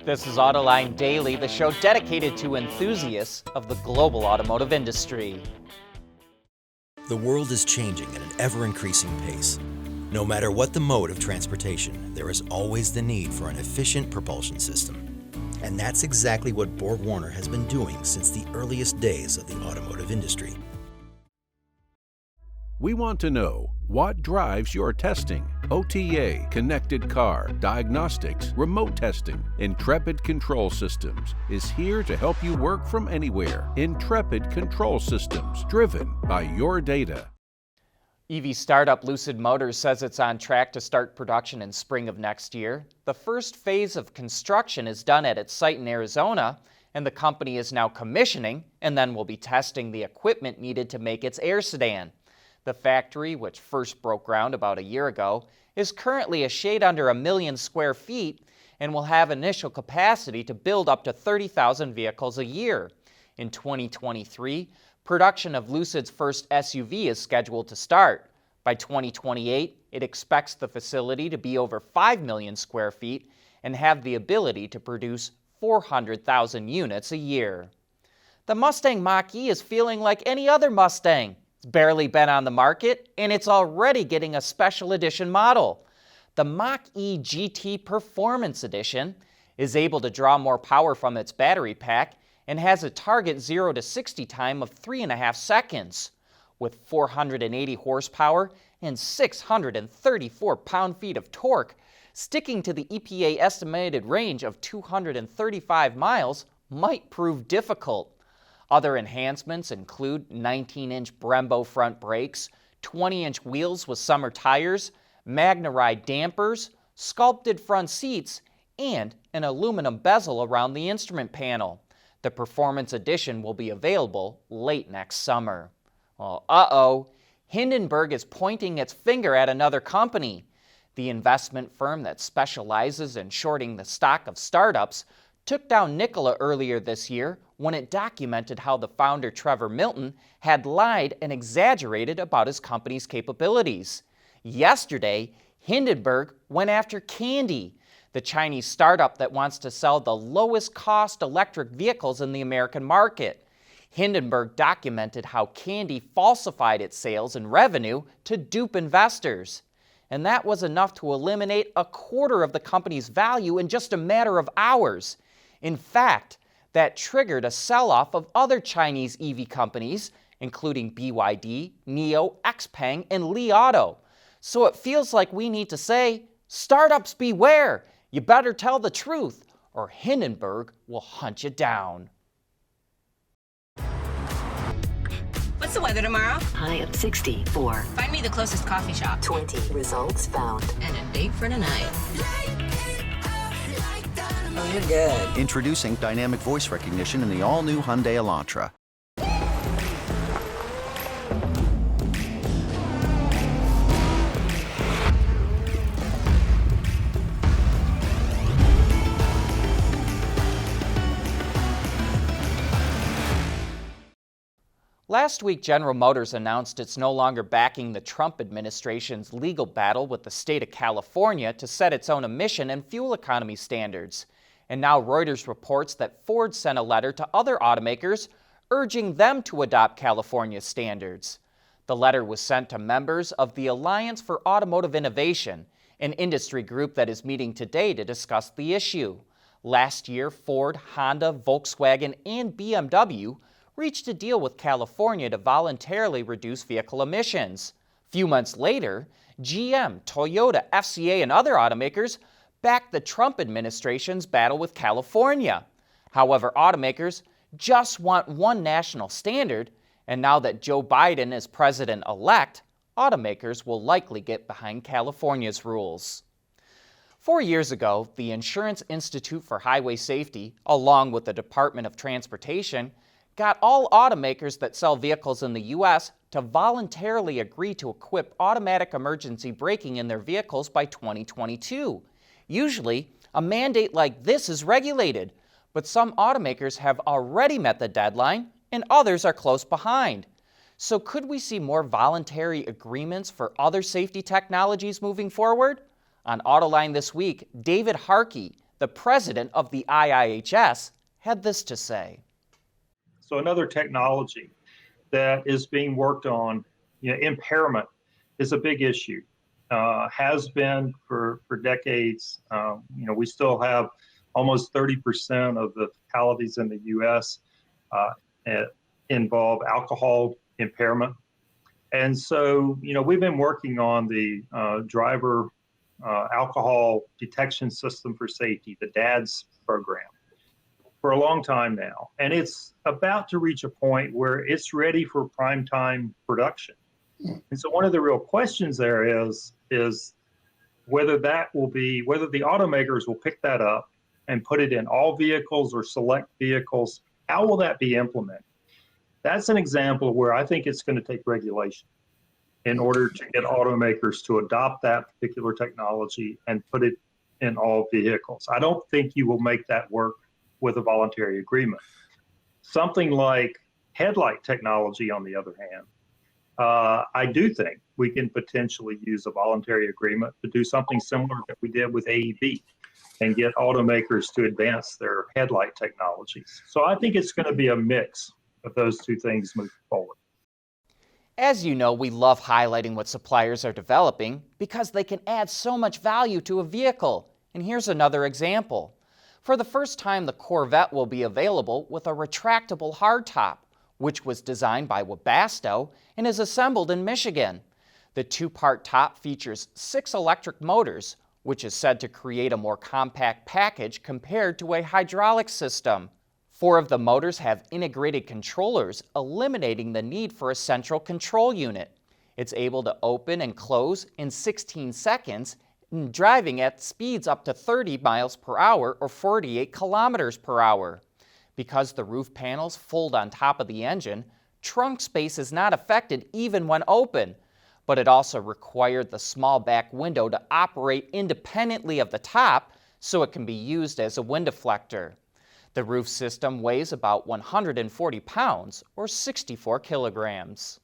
This is Autoline Daily, the show dedicated to enthusiasts of the global automotive industry. The world is changing at an ever-increasing pace. No matter what the mode of transportation, there is always the need for an efficient propulsion system. And that's exactly what BorgWarner has been doing since the earliest days of the automotive industry. We want to know what drives your testing. OTA, connected car, diagnostics, remote testing. Intrepid Control Systems is here to help you work from anywhere. Intrepid Control Systems, driven by your data. EV startup Lucid Motors says it's on track to start production in spring of next year. The first phase of construction is done at its site in Arizona, and the company is now commissioning and then will be testing the equipment needed to make its Air sedan. The factory, which first broke ground about a year ago, is currently a shade under 1 million square feet and will have initial capacity to build up to 30,000 vehicles a year. In 2023, production of Lucid's first SUV is scheduled to start. By 2028, it expects the facility to be over 5 million square feet and have the ability to produce 400,000 units a year. The Mustang Mach-E is feeling like any other Mustang. It's barely been on the market, and it's already getting a special edition model. The Mach-E GT Performance Edition is able to draw more power from its battery pack and has a target 0 to 60 time of 3.5 seconds. With 480 horsepower and 634 pound-feet of torque, sticking to the EPA estimated range of 235 miles might prove difficult. Other enhancements include 19-inch Brembo front brakes, 20-inch wheels with summer tires, MagneRide dampers, sculpted front seats, and an aluminum bezel around the instrument panel. The Performance Edition will be available late next summer. Well, Hindenburg is pointing its finger at another company. The investment firm that specializes in shorting the stock of startups took down Nikola earlier this year when it documented how the founder Trevor Milton had lied and exaggerated about his company's capabilities. Yesterday, Hindenburg went after Kandi, the Chinese startup that wants to sell the lowest cost electric vehicles in the American market. Hindenburg documented how Kandi falsified its sales and revenue to dupe investors. And that was enough to eliminate a quarter of the company's value in just a matter of hours. In fact, that triggered a sell-off of other Chinese EV companies, including BYD, NIO, XPeng, and Li Auto. So it feels like we need to say, startups beware! You better tell the truth, or Hindenburg will hunt you down. What's the weather tomorrow? High of 64. Find me the closest coffee shop. 20 results found. And a date for tonight. Oh, you're good. Introducing dynamic voice recognition in the all-new Hyundai Elantra. Last week, General Motors announced it's no longer backing the Trump administration's legal battle with the state of California to set its own emission and fuel economy standards. And now Reuters reports that Ford sent a letter to other automakers urging them to adopt California's standards. The letter was sent to members of the Alliance for Automotive Innovation, an industry group that is meeting today to discuss the issue. Last year, Ford, Honda, Volkswagen, and BMW reached a deal with California to voluntarily reduce vehicle emissions. A few months later, GM, Toyota, FCA, and other automakers backed the Trump administration's battle with California. However, automakers just want one national standard, and now that Joe Biden is president-elect, automakers will likely get behind California's rules. 4 years ago, the Insurance Institute for Highway Safety, along with the Department of Transportation, got all automakers that sell vehicles in the U.S. to voluntarily agree to equip automatic emergency braking in their vehicles by 2022. Usually, a mandate like this is regulated, but some automakers have already met the deadline and others are close behind. So could we see more voluntary agreements for other safety technologies moving forward? On Autoline this week, David Harkey, the The president of the IIHS had this to say. So another technology that is being worked on, impairment is a big issue. Has been for decades. We still have almost 30% of the fatalities in the U.S. Involve alcohol impairment. And so, we've been working on the driver alcohol detection system for safety, the DADS program, for a long time now. And it's about to reach a point where it's ready for prime time production. And so one of the real questions there is whether the automakers will pick that up and put it in all vehicles or select vehicles. How will that be implemented? That's an example where I think it's going to take regulation in order to get automakers to adopt that particular technology and put it in all vehicles. I don't think you will make that work with a voluntary agreement. Something like headlight technology, on the other hand, I do think we can potentially use a voluntary agreement to do something similar that we did with AEB and get automakers to advance their headlight technologies. So I think it's going to be a mix of those two things moving forward. As you know, we love highlighting what suppliers are developing because they can add so much value to a vehicle. And here's another example. For the first time, the Corvette will be available with a retractable hardtop, which was designed by Webasto and is assembled in Michigan. The two-part top features 6 electric motors, which is said to create a more compact package compared to a hydraulic system. 4 of the motors have integrated controllers, eliminating the need for a central control unit. It's able to open and close in 16 seconds, and driving at speeds up to 30 miles per hour or 48 kilometers per hour. Because the roof panels fold on top of the engine, trunk space is not affected even when open, but it also required the small back window to operate independently of the top so it can be used as a wind deflector. The roof system weighs about 140 pounds or 64 kilograms.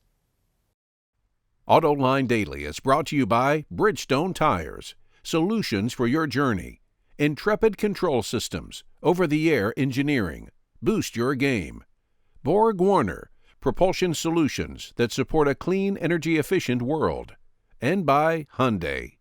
Autoline Daily is brought to you by Bridgestone Tires, solutions for your journey. Intrepid Control Systems, over-the-air engineering. Boost your game. Borg Warner, propulsion solutions that support a clean, energy-efficient world. And by Hyundai.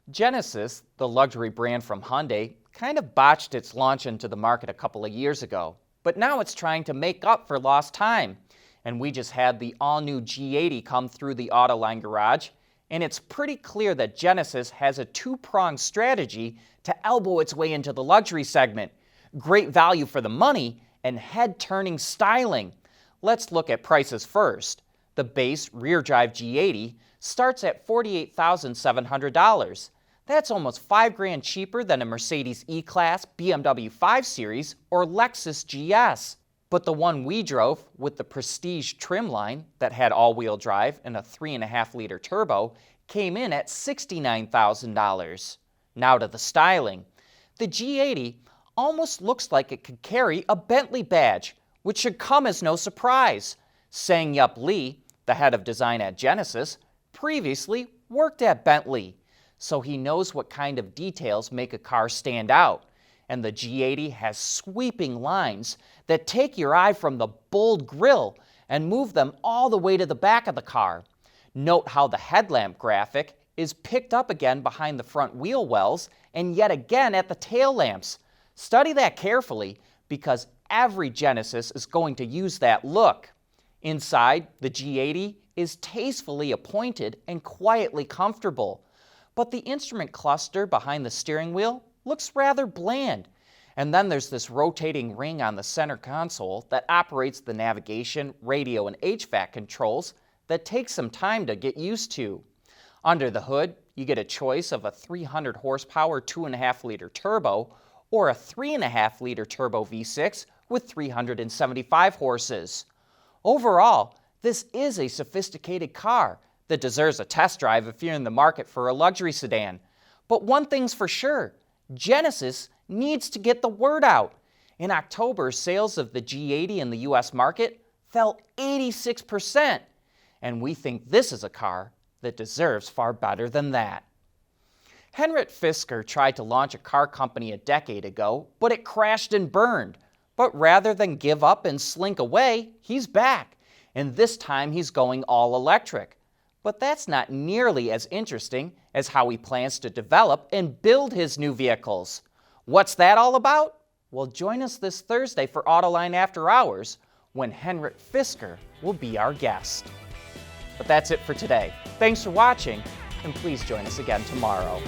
Genesis, the luxury brand from Hyundai, kind of botched its launch into the market a couple of years ago, but now it's trying to make up for lost time. And we just had the all-new G80 come through the Autoline garage, and it's pretty clear that Genesis has a two-pronged strategy to elbow its way into the luxury segment. Great value for the money and head-turning styling. Let's look at prices first. The base rear-drive G80 starts at $48,700. That's almost $5,000 cheaper than a Mercedes E-Class, BMW 5 Series, or Lexus GS. But the one we drove with the Prestige trim line that had all-wheel drive and a 3.5-liter turbo came in at $69,000. Now to the styling. The G80 almost looks like it could carry a Bentley badge, which should come as no surprise. Sang-Yup Lee, the head of design at Genesis, previously worked at Bentley, so he knows what kind of details make a car stand out. And the G80 has sweeping lines that take your eye from the bold grille and move them all the way to the back of the car. Note how the headlamp graphic is picked up again behind the front wheel wells and yet again at the tail lamps. Study that carefully because every Genesis is going to use that look. Inside, the G80 is tastefully appointed and quietly comfortable, but the instrument cluster behind the steering wheel looks rather bland. And then there's this rotating ring on the center console that operates the navigation, radio, and HVAC controls that takes some time to get used to. Under the hood, you get a choice of a 300 horsepower 2.5-liter turbo or a 3.5-liter turbo V6 with 375 horses. Overall, this is a sophisticated car that deserves a test drive if you're in the market for a luxury sedan. But one thing's for sure, Genesis needs to get the word out. In October, sales of the G80 in the US market fell 86%, and we think this is a car that deserves far better than that. Henrik Fisker tried to launch a car company a decade ago, but it crashed and burned. But rather than give up and slink away, he's back. And this time he's going all electric. But that's not nearly as interesting as how he plans to develop and build his new vehicles. What's that all about? Well, join us this Thursday for Autoline After Hours, when Henrik Fisker will be our guest. But that's it for today. Thanks for watching, and please join us again tomorrow.